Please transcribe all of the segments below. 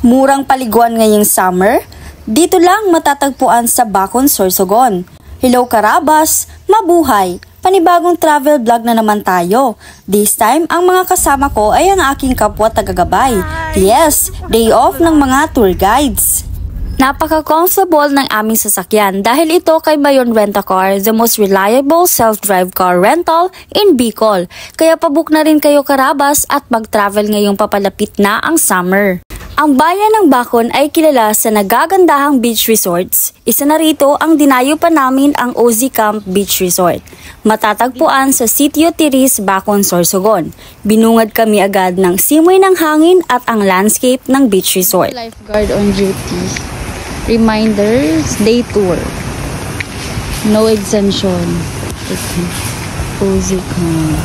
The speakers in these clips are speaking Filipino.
Murang paliguan ngayong summer? Dito lang matatagpuan sa Bacon, Sorsogon. Hello Karabas! Mabuhay! Panibagong travel vlog na naman tayo. This time, ang mga kasama ko ay ang aking kapwa tagagabay. Yes, day off ng mga tour guides. Napaka-comfortable ng aming sasakyan dahil ito kay Bayon Rent-A-Car, the most reliable self-drive car rental in Bicol. Kaya pabook na rin kayo Karabas at mag-travel ngayong papalapit na ang summer. Ang bayan ng Bacon ay kilala sa nagagandahang beach resorts. Isa na rito ang dinayo pa namin ang Ozy Camp Beach Resort. Matatagpuan sa Sitio Tiris, Bacon, Sorsogon. Binungad kami agad ng simoy ng hangin at ang landscape ng beach resort. Lifeguard on duty. Reminders, day tour. No exemption. Ozy Camp.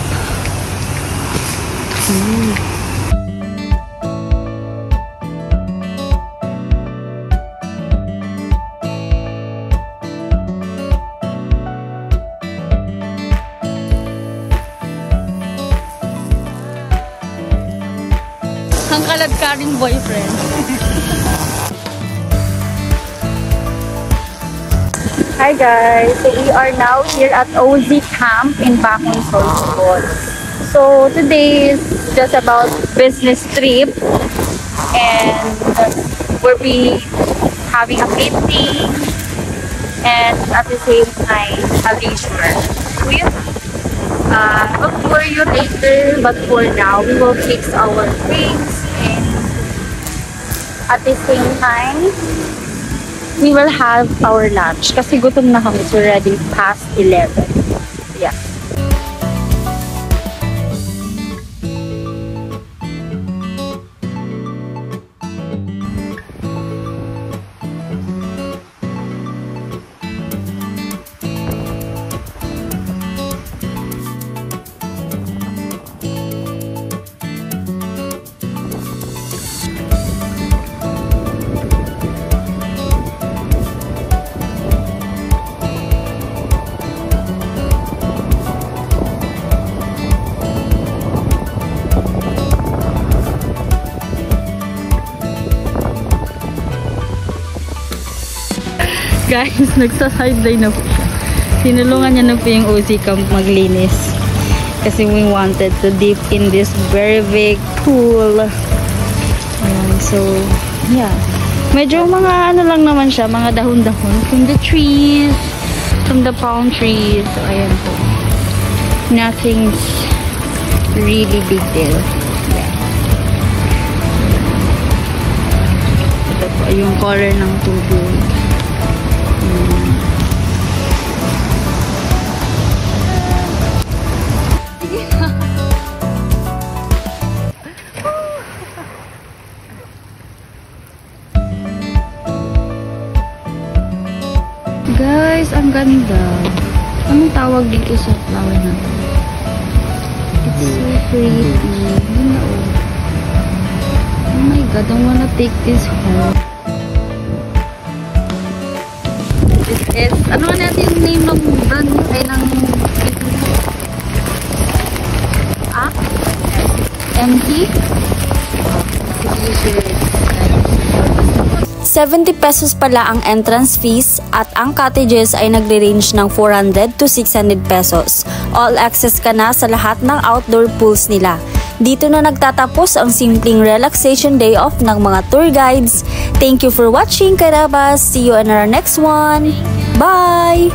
Ang kalad-karing boyfriend. Hi guys! So we are now here at Ozy Camp in Bacon, Sorsogon. So today is just about business trip and we'll be having a meeting and at the same time a leisure. So yeah. I'll tour you later, but for now we will fix our drinks and at the same time we will have our lunch kasi gutom na kami. It's already past 11. Yeah. Guys, nagsa-sideline na po siya. Tinulungan niya na po yung Ozy Camp maglinis. Kasi we wanted to dip in this very big pool. Ayan, so, yeah. Medyo mga ano lang naman siya, mga dahon-dahon from the trees, from the palm trees. So, ayan po. Nothing's really big deal. Yeah. Ito po, yung color ng tubig. Guys, ang ganda. Anong tawag dito sa flower na to? It's so pretty. Oh my god, I wanna take this home. This is, ano nga natin yung name ng brand ay ng MT? 70 pesos pala ang entrance fees at ang cottages ay nagre-range ng 400 to 600 pesos. All access ka na sa lahat ng outdoor pools nila. Dito na nagtatapos ang simpleng relaxation day off ng mga tour guides. Thank you for watching Karabas. See you in our next one. Bye!